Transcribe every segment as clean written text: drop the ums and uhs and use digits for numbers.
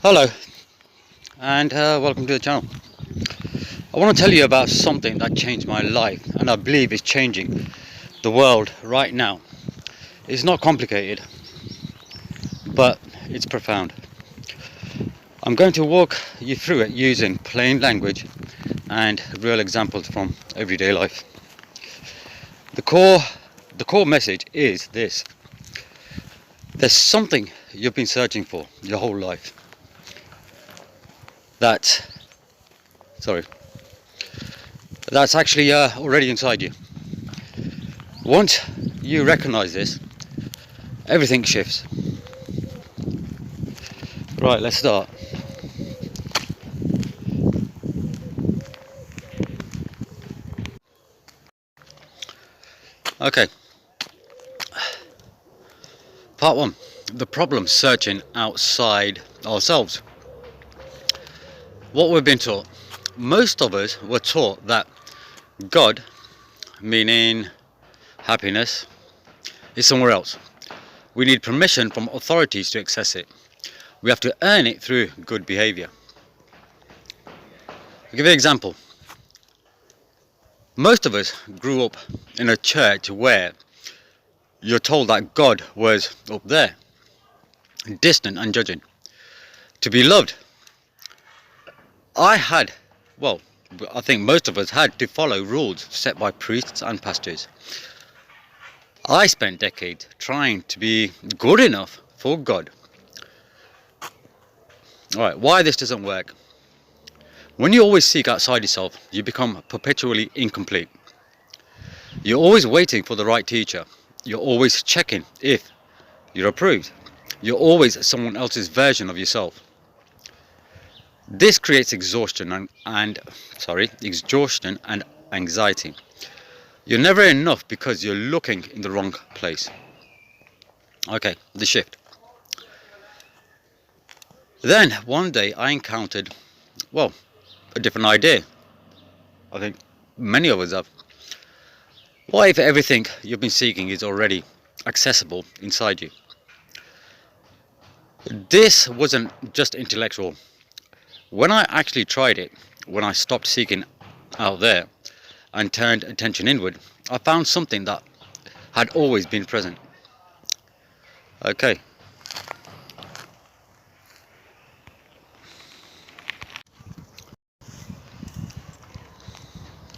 Hello and welcome to the channel. I want to tell you about something that changed my life and I believe is changing the world right now. It's not complicated, but it's profound. I'm going to walk you through it using plain language and real examples from everyday life. The core message is this: there's something you've been searching for your whole life. That's actually already inside you. Once you recognize this, everything shifts. Right, let's start. Okay. Part 1. The problem searching outside ourselves. What we've been taught. Most of us were taught that God, meaning happiness, is somewhere else. We need permission from authorities to access it. We have to earn it through good behavior. I'll give you an example. Most of us grew up in a church where you're told that God was up there, distant and judging, to be loved. I think most of us had to follow rules set by priests and pastors. I spent decades trying to be good enough for God. Alright, why this doesn't work? When you always seek outside yourself, you become perpetually incomplete. You're always waiting for the right teacher. You're always checking if you're approved. You're always someone else's version of yourself. This creates exhaustion and anxiety. You're never enough because you're looking in the wrong place. Okay, the shift. Then one day I encountered, a different idea. I think many of us have. What if everything you've been seeking is already accessible inside you? This wasn't just intellectual. When I actually tried it, when I stopped seeking out there and turned attention inward, I found something that had always been present. Okay.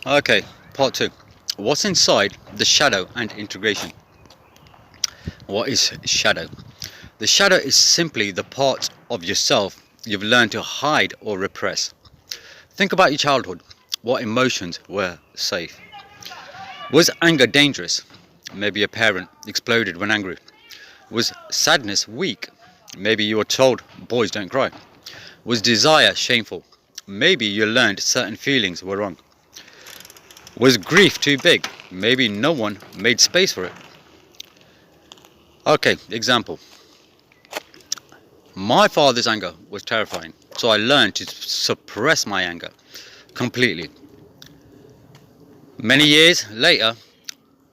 Okay, part 2. What's inside the shadow and integration? What is shadow? The shadow is simply the part of yourself you've learned to hide or repress. Think about your childhood. What emotions were safe? Was anger dangerous? Maybe a parent exploded when angry. Was sadness weak? Maybe you were told boys don't cry. Was desire shameful? Maybe you learned certain feelings were wrong. Was grief too big? Maybe no one made space for it. Okay, example. My father's anger was terrifying, so I learned to suppress my anger completely. Many years later,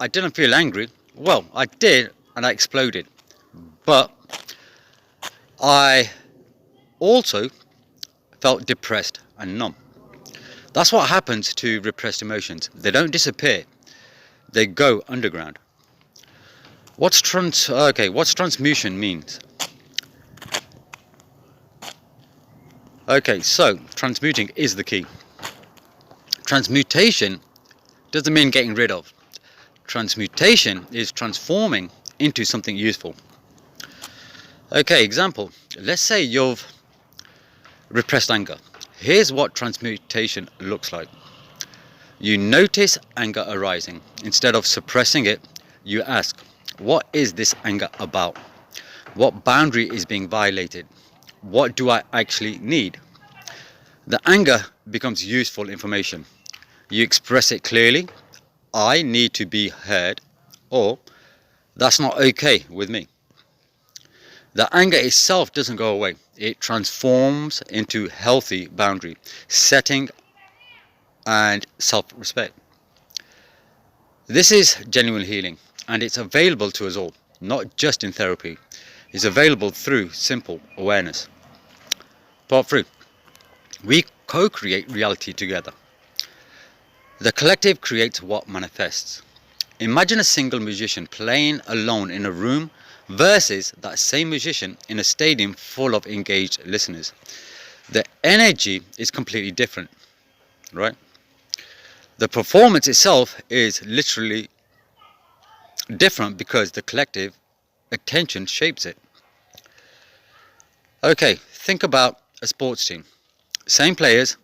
I didn't feel angry. Well, I did, and I exploded. But I also felt depressed and numb. That's what happens to repressed emotions. They don't disappear. They go underground. What's transmutation means? Okay, so transmuting is the key. Transmutation doesn't mean getting rid of. Transmutation is transforming into something useful. Okay, example. Let's say you've repressed anger. Here's what transmutation looks like. You notice anger arising. Instead of suppressing it, you ask, what is this anger about? What boundary is being violated? What do I actually need? The anger becomes useful information. You express it clearly. I need to be heard, or that's not okay with me. The anger itself doesn't go away. It transforms into healthy boundary setting and self-respect. This is genuine healing, and it's available to us all, not just in therapy. It's available through simple awareness. Part 3. We co-create reality together. The collective creates what manifests. Imagine a single musician playing alone in a room versus that same musician in a stadium full of engaged listeners. The energy is completely different, right? The performance itself is literally different because the collective attention shapes it. Okay, think about a sports team. Same players,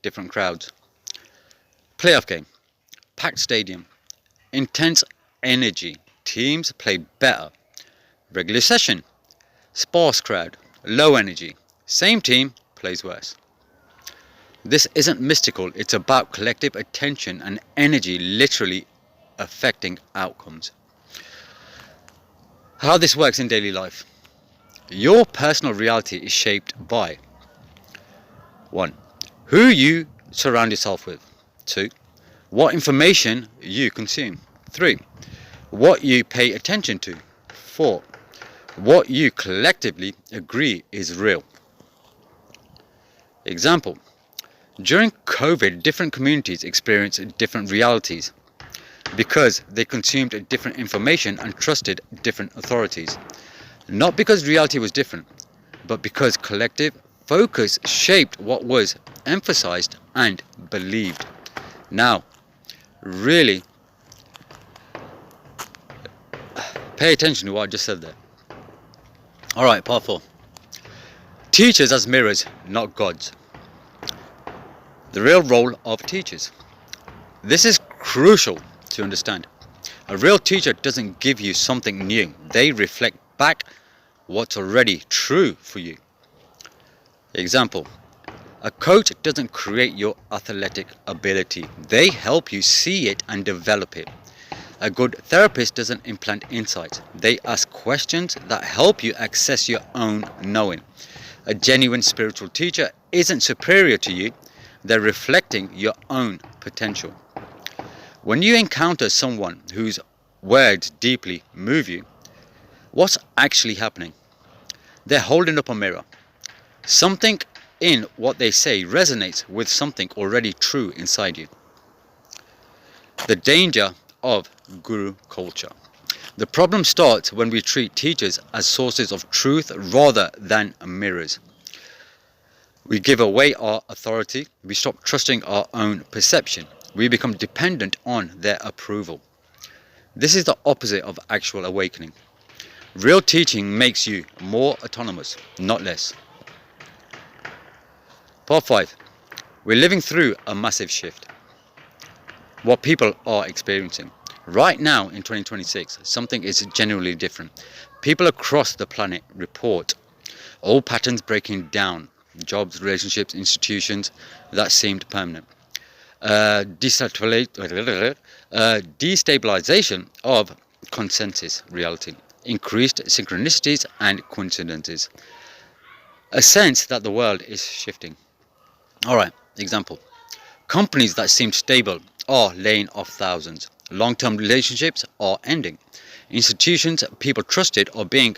different crowds. Playoff game, packed stadium, intense energy, teams play better. Regular session, sparse crowd, low energy, same team plays worse. This isn't mystical, it's about collective attention and energy literally affecting outcomes. How this works in daily life. Your personal reality is shaped by 1. Who you surround yourself with. 2. What information you consume. 3. What you pay attention to. 4. What you collectively agree is real. Example. During COVID, different communities experienced different realities because they consumed different information and trusted different authorities. Not because reality was different, but because collective focus shaped what was emphasized and believed. Now, really pay attention to what I just said there. Alright, part 4. Teachers as mirrors, not gods. The real role of teachers. This is crucial to understand. A real teacher doesn't give you something new. They reflect back what's already true for you. Example. A coach doesn't create your athletic ability. They help you see it and develop it. A good therapist doesn't implant insights. They ask questions that help you access your own knowing. A genuine spiritual teacher isn't superior to you. They're reflecting your own potential. When you encounter someone whose words deeply move you, what's actually happening? They're holding up a mirror. Something in what they say resonates with something already true inside you. The danger of guru culture. The problem starts when we treat teachers as sources of truth rather than mirrors. We give away our authority. We stop trusting our own perception. We become dependent on their approval. This is the opposite of actual awakening. Real teaching makes you more autonomous, not less. Part 5. We're living through a massive shift. What people are experiencing. Right now in 2026, something is genuinely different. People across the planet report old patterns breaking down. Jobs, relationships, institutions that seemed permanent. Destabilization of consensus reality. Increased synchronicities and coincidences. A sense that the world is shifting. Alright, example. Companies that seemed stable are laying off thousands. Long-term relationships are ending. Institutions people trusted are being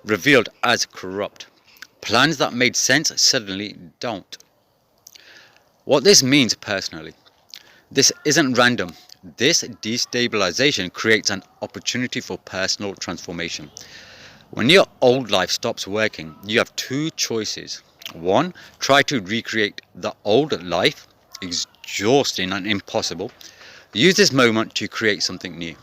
revealed as corrupt. Plans that made sense suddenly don't. What this means personally. This isn't random. This destabilization creates an opportunity for personal transformation. When your old life stops working, you have 2 choices. 1, try to recreate the old life, exhausting and impossible. Use this moment to create something new.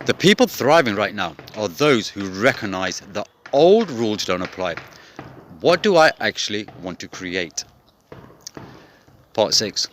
The people thriving right now are those who recognize the old rules don't apply. What do I actually want to create? Part 6.